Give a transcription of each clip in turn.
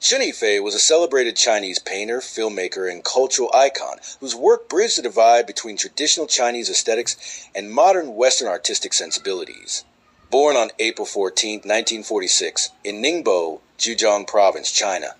Yifei was a celebrated Chinese painter, filmmaker, and cultural icon whose work bridged the divide between traditional Chinese aesthetics and modern Western artistic sensibilities. Born on April 14, 1946, in Ningbo, Zhejiang Province, China,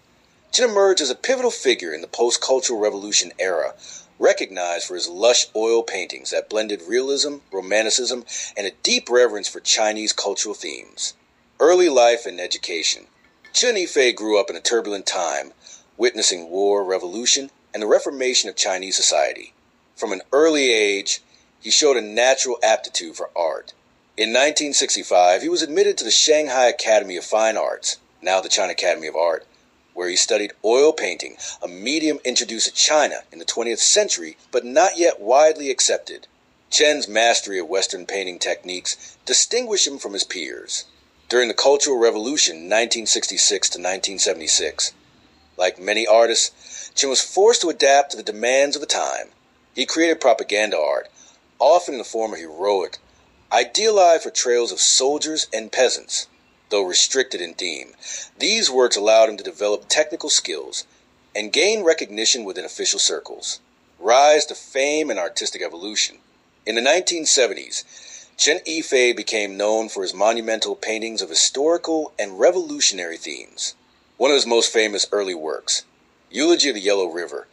Chen emerged as a pivotal figure in the post-Cultural Revolution era, recognized for his lush oil paintings that blended realism, romanticism, and a deep reverence for Chinese cultural themes. Early life and education. Chen Yifei grew up in a turbulent time, witnessing war, revolution, and the reformation of Chinese society. From an early age, he showed a natural aptitude for art. In 1965, he was admitted to the Shanghai Academy of Fine Arts, now the China Academy of Art, where he studied oil painting, a medium introduced to China in the 20th century but not yet widely accepted. Chen's mastery of Western painting techniques distinguished him from his peers. During the Cultural Revolution 1966 to 1976, like many artists, Chen was forced to adapt to the demands of the time. He created propaganda art, often in the form of heroic, idealized portrayals of soldiers and peasants. Though restricted in theme, these works allowed him to develop technical skills and gain recognition within official circles. Rise to fame and artistic evolution. In the 1970s, Chen Yifei became known for his monumental paintings of historical and revolutionary themes. One of his most famous early works, Eulogy of the Yellow River,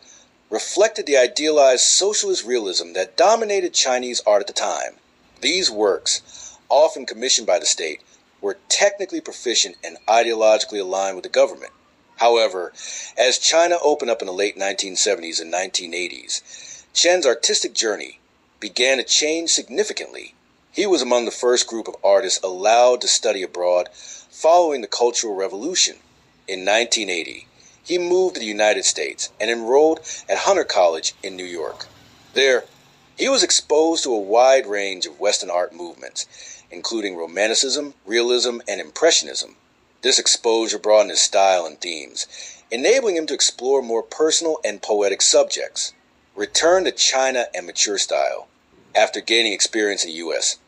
reflected the idealized socialist realism that dominated Chinese art at the time. These works, often commissioned by the state, were technically proficient and ideologically aligned with the government. However, as China opened up in the late 1970s and 1980s, Chen's artistic journey began to change significantly. He was among the first group of artists allowed to study abroad following the Cultural Revolution. In 1980, he moved to the United States and enrolled at Hunter College in New York. There, he was exposed to a wide range of Western art movements, including Romanticism, Realism, and Impressionism. This exposure broadened his style and themes, enabling him to explore more personal and poetic subjects. Return to China and mature style. After gaining experience in the U.S.,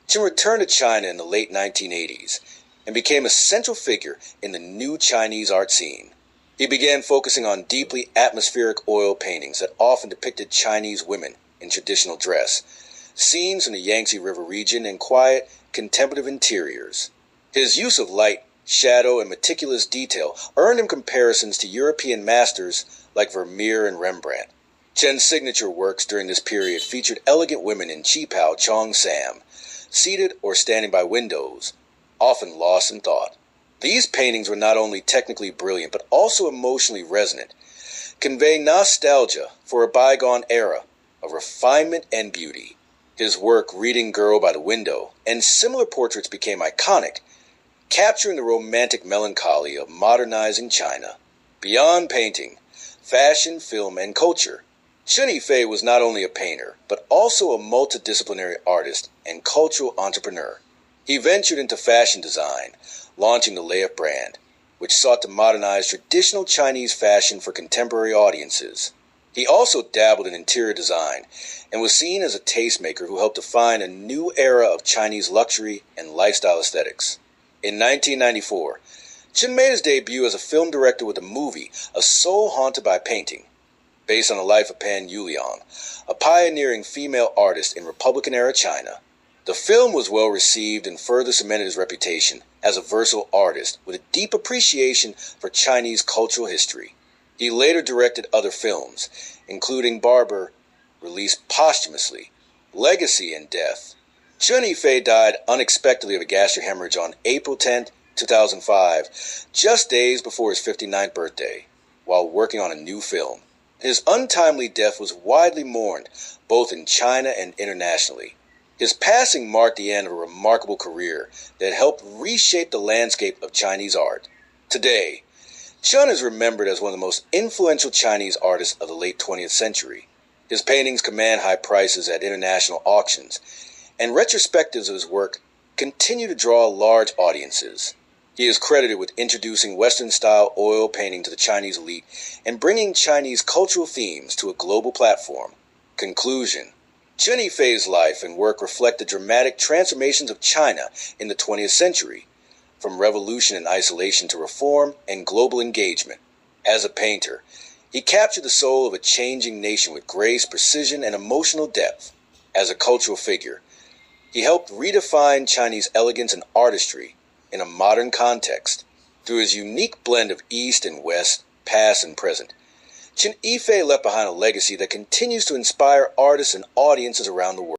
Chen returned to China in the late 1980s and became a central figure in the new Chinese art scene. He began focusing on deeply atmospheric oil paintings that often depicted Chinese women in traditional dress, scenes in the Yangtze River region, and quiet, contemplative interiors. His use of light, shadow, and meticulous detail earned him comparisons to European masters like Vermeer and Rembrandt. Chen's signature works during this period featured elegant women in qipao cheongsam, seated or standing by windows, often lost in thought. These paintings were not only technically brilliant but also emotionally resonant, conveying nostalgia for a bygone era of refinement and beauty. His work, Reading Girl by the Window, and similar portraits became iconic, capturing the romantic melancholy of modernizing China. Beyond painting, fashion, film, and culture, Chen Yifei was not only a painter, but also a multidisciplinary artist and cultural entrepreneur. He ventured into fashion design, launching the Leif brand, which sought to modernize traditional Chinese fashion for contemporary audiences. He also dabbled in interior design and was seen as a tastemaker who helped define a new era of Chinese luxury and lifestyle aesthetics. In 1994, Chen made his debut as a film director with the movie A Soul Haunted by Painting, based on the life of Pan Yuliang, a pioneering female artist in Republican-era China. The film was well received and further cemented his reputation as a versatile artist with a deep appreciation for Chinese cultural history. He later directed other films, including Barber, released posthumously, Legacy, and Death. Chen Yifei died unexpectedly of a gastric hemorrhage on April 10, 2005, just days before his 59th birthday, while working on a new film. His untimely death was widely mourned, both in China and internationally. His passing marked the end of a remarkable career that helped reshape the landscape of Chinese art. Today, Chen is remembered as one of the most influential Chinese artists of the late 20th century. His paintings command high prices at international auctions, and retrospectives of his work continue to draw large audiences. He is credited with introducing Western-style oil painting to the Chinese elite and bringing Chinese cultural themes to a global platform. Conclusion: Chen Yifei's life and work reflect the dramatic transformations of China in the 20th century, from revolution and isolation to reform and global engagement. As a painter, he captured the soul of a changing nation with grace, precision, and emotional depth. As a cultural figure, he helped redefine Chinese elegance and artistry in a modern context. Through his unique blend of East and West, past and present, Yifei left behind a legacy that continues to inspire artists and audiences around the world.